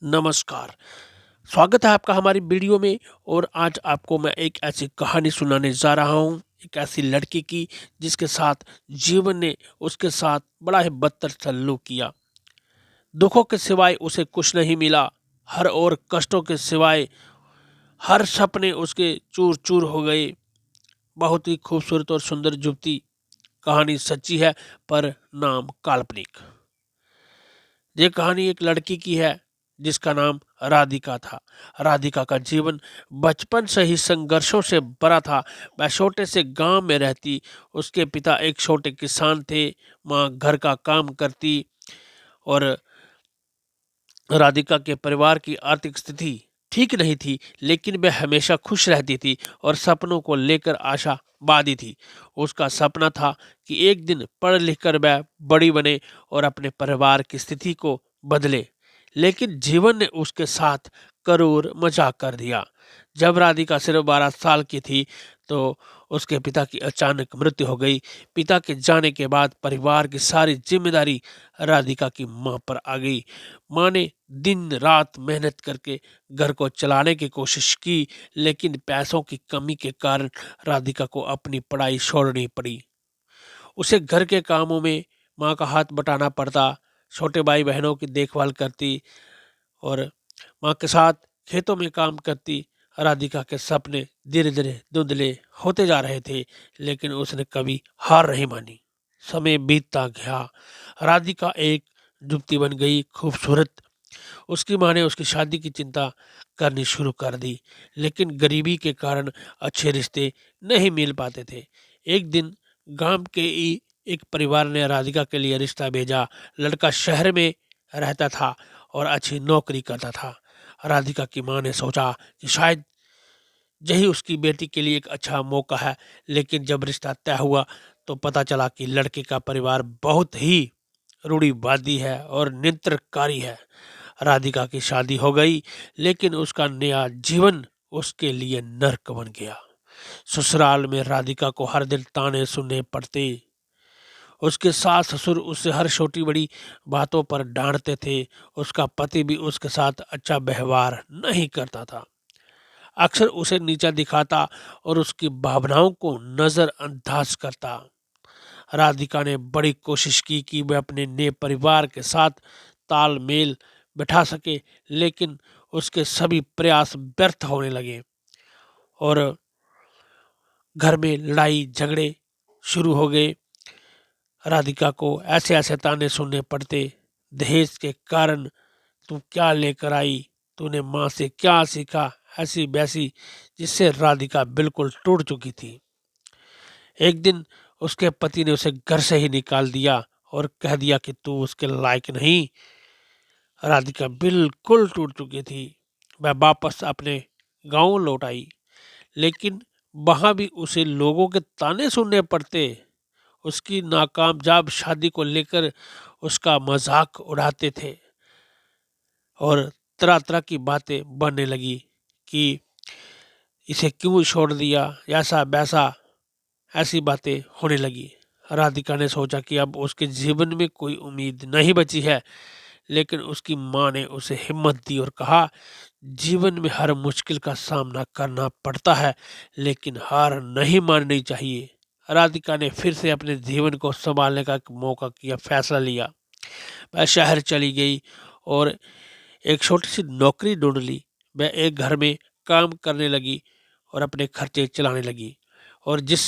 नमस्कार। स्वागत है आपका हमारी वीडियो में। और आज आपको मैं एक ऐसी कहानी सुनाने जा रहा हूँ, एक ऐसी लड़की की जिसके साथ जीवन ने उसके साथ बड़ा ही बदतर सलूक किया। दुखों के सिवाय उसे कुछ नहीं मिला, हर और कष्टों के सिवाय हर सपने उसके चूर चूर हो गए। बहुत ही खूबसूरत और सुंदर युवती, कहानी सच्ची है पर नाम काल्पनिक। ये कहानी एक लड़की की है जिसका नाम राधिका था। राधिका का जीवन बचपन से ही संघर्षों से भरा था। वह छोटे से गांव में रहती, उसके पिता एक छोटे किसान थे, माँ घर का काम करती। और राधिका के परिवार की आर्थिक स्थिति ठीक नहीं थी, लेकिन वह हमेशा खुश रहती थी और सपनों को लेकर आशावादी थी। उसका सपना था कि एक दिन पढ़ लिख कर वह बड़ी बने और अपने परिवार की स्थिति को बदले। लेकिन जीवन ने उसके साथ करूर मजाक कर दिया। जब राधिका सिर्फ 12 साल की थी तो उसके पिता की अचानक मृत्यु हो गई। पिता के जाने के बाद परिवार की सारी जिम्मेदारी राधिका की मां पर आ गई। मां ने दिन रात मेहनत करके घर को चलाने की कोशिश की, लेकिन पैसों की कमी के कारण राधिका को अपनी पढ़ाई छोड़नी पड़ी। उसे घर के कामों में मां का हाथ बटाना पड़ता, छोटे भाई बहनों की देखभाल करती और मां के साथ खेतों में काम करती। राधिका के सपने धीरे धीरे धुंधले होते जा रहे थे, लेकिन उसने कभी हार नहीं मानी। समय बीतता गया, राधिका एक युवती बन गई, खूबसूरत। उसकी मां ने उसकी शादी की चिंता करनी शुरू कर दी, लेकिन गरीबी के कारण अच्छे रिश्ते नहीं मिल पाते थे। एक दिन गांव के ही एक परिवार ने राधिका के लिए रिश्ता भेजा। लड़का शहर में रहता था और अच्छी नौकरी करता था। राधिका की मां ने सोचा कि शायद यही उसकी बेटी के लिए एक अच्छा मौका है, लेकिन जब रिश्ता तय हुआ तो पता चला कि लड़के का परिवार बहुत ही रूढ़िवादी है और नियंत्रणकारी है। राधिका की शादी हो गई, लेकिन उसका नया जीवन उसके लिए नर्क बन गया। ससुराल में राधिका को हर दिन ताने सुनने पड़ते। उसके सास ससुर उससे हर छोटी बड़ी बातों पर डांटते थे। उसका पति भी उसके साथ अच्छा व्यवहार नहीं करता था, अक्सर उसे नीचा दिखाता और उसकी भावनाओं को नजरअंदाज करता। राधिका ने बड़ी कोशिश की कि वह अपने नए परिवार के साथ तालमेल बैठा सके, लेकिन उसके सभी प्रयास व्यर्थ होने लगे और घर में लड़ाई झगड़े शुरू हो गए। राधिका को ऐसे ऐसे ताने सुनने पड़ते। दहेज के कारण तू क्या लेकर आई, तूने माँ से क्या सीखा, ऐसी वैसी, जिससे राधिका बिल्कुल टूट चुकी थी। एक दिन उसके पति ने उसे घर से ही निकाल दिया और कह दिया कि तू उसके लायक नहीं। राधिका बिल्कुल टूट चुकी थी। वह वापस अपने गांव लौट आई, लेकिन वहां भी उसे लोगों के ताने सुनने पड़ते। उसकी नाकामयाब शादी को लेकर उसका मजाक उड़ाते थे और तरह तरह की बातें बनने लगी कि इसे क्यों छोड़ दिया, ऐसा वैसा, ऐसी बातें होने लगी। राधिका ने सोचा कि अब उसके जीवन में कोई उम्मीद नहीं बची है, लेकिन उसकी माँ ने उसे हिम्मत दी और कहा, जीवन में हर मुश्किल का सामना करना पड़ता है, लेकिन हार नहीं माननी चाहिए। राधिका ने फिर से अपने जीवन को संभालने का एक मौका किया, फैसला लिया। वह शहर चली गई और एक छोटी सी नौकरी ढूंढ ली। वह एक घर में काम करने लगी और अपने खर्चे चलाने लगी। और जिस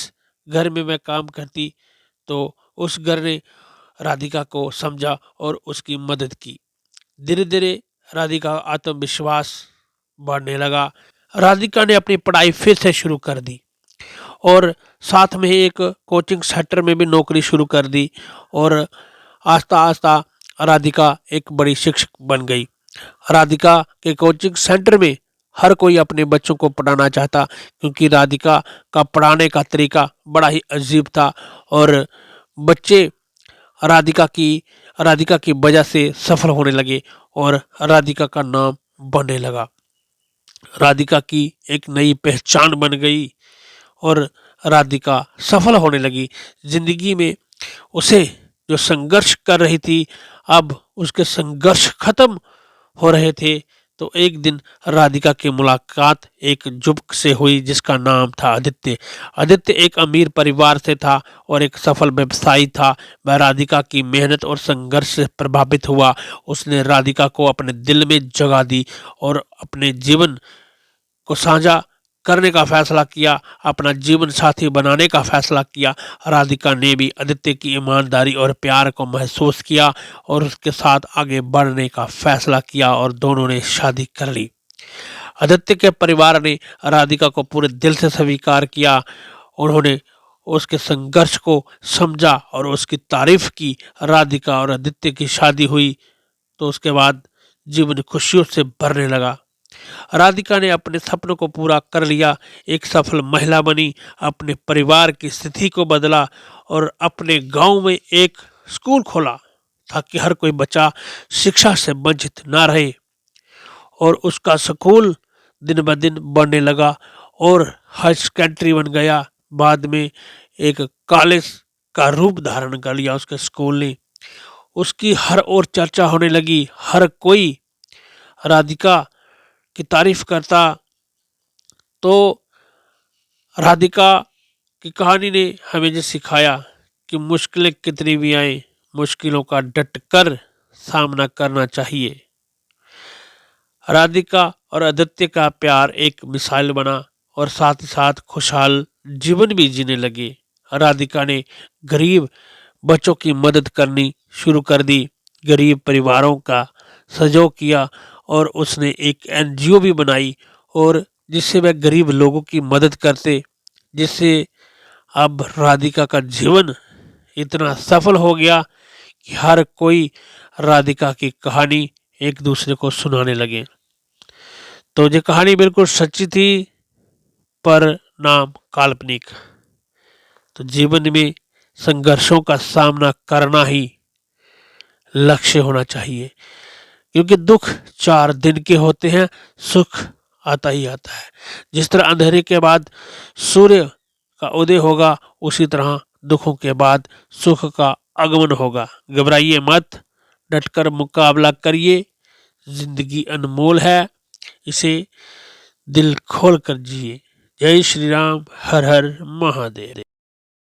घर में वह काम करती तो उस घर ने राधिका को समझा और उसकी मदद की। धीरे धीरे राधिका का आत्मविश्वास बढ़ने लगा। राधिका ने अपनी पढ़ाई फिर से शुरू कर दी और साथ में ही एक कोचिंग सेंटर में भी नौकरी शुरू कर दी। और आस्ता आस्ता राधिका एक बड़ी शिक्षक बन गई। राधिका के कोचिंग सेंटर में हर कोई अपने बच्चों को पढ़ाना चाहता, क्योंकि राधिका का पढ़ाने का तरीका बड़ा ही अजीब था। और बच्चे राधिका की राधिका की वजह से सफल होने लगे और राधिका का नाम बनने लगा। राधिका की एक नई पहचान बन गई और राधिका सफल होने लगी जिंदगी में। उसे जो संघर्ष कर रही थी, अब उसके संघर्ष खत्म हो रहे थे तो एक दिन राधिका की मुलाकात एक युवक से हुई जिसका नाम था आदित्य। आदित्य एक अमीर परिवार से था और एक सफल व्यवसायी था। वह राधिका की मेहनत और संघर्ष से प्रभावित हुआ। उसने राधिका को अपने दिल में जगह दी और अपने जीवन को साझा करने का फैसला किया, अपना जीवन साथी बनाने का फैसला किया। राधिका ने भी आदित्य की ईमानदारी और प्यार को महसूस किया और उसके साथ आगे बढ़ने का फैसला किया और दोनों ने शादी कर ली। आदित्य के परिवार ने राधिका को पूरे दिल से स्वीकार किया। उन्होंने उसके संघर्ष को समझा और उसकी तारीफ की। राधिका और आदित्य की शादी हुई तो उसके बाद जीवन खुशियों से भरने लगा। राधिका ने अपने सपनों को पूरा कर लिया, एक सफल महिला बनी, अपने परिवार की स्थिति को बदला और अपने गांव में एक स्कूल खोला ताकि हर कोई बच्चा शिक्षा से वंचित ना रहे। और उसका स्कूल दिन ब दिन बढ़ने लगा और हाई सेकेंडरी बन गया। बाद में एक कॉलेज का रूप धारण कर लिया उसके स्कूल ने। उसकी हर ओर चर्चा होने लगी, हर कोई राधिका की तारीफ करता। तो राधिका की कहानी ने हमें ये सिखाया कि मुश्किलें कितनी भी आए, मुश्किलों का डट कर सामना करना चाहिए। राधिका और आदित्य का प्यार एक मिसाल बना और साथ ही साथ खुशहाल जीवन भी जीने लगे। राधिका ने गरीब बच्चों की मदद करनी शुरू कर दी, गरीब परिवारों का सहयोग किया और उसने एक एनजीओ भी बनाई और जिससे वह गरीब लोगों की मदद करते, जिससे अब राधिका का जीवन इतना सफल हो गया कि हर कोई राधिका की कहानी एक दूसरे को सुनाने लगे। तो ये कहानी बिल्कुल सच्ची थी पर नाम काल्पनिक। तो जीवन में संघर्षों का सामना करना ही लक्ष्य होना चाहिए, क्योंकि दुख 4 दिन के होते हैं, सुख आता ही आता है। जिस तरह अंधेरे के बाद सूर्य का उदय होगा, उसी तरह दुखों के बाद सुख का आगमन होगा। घबराइए मत, डटकर मुकाबला करिए। जिंदगी अनमोल है, इसे दिल खोल कर जिए। जय श्री राम, हर हर महादेव।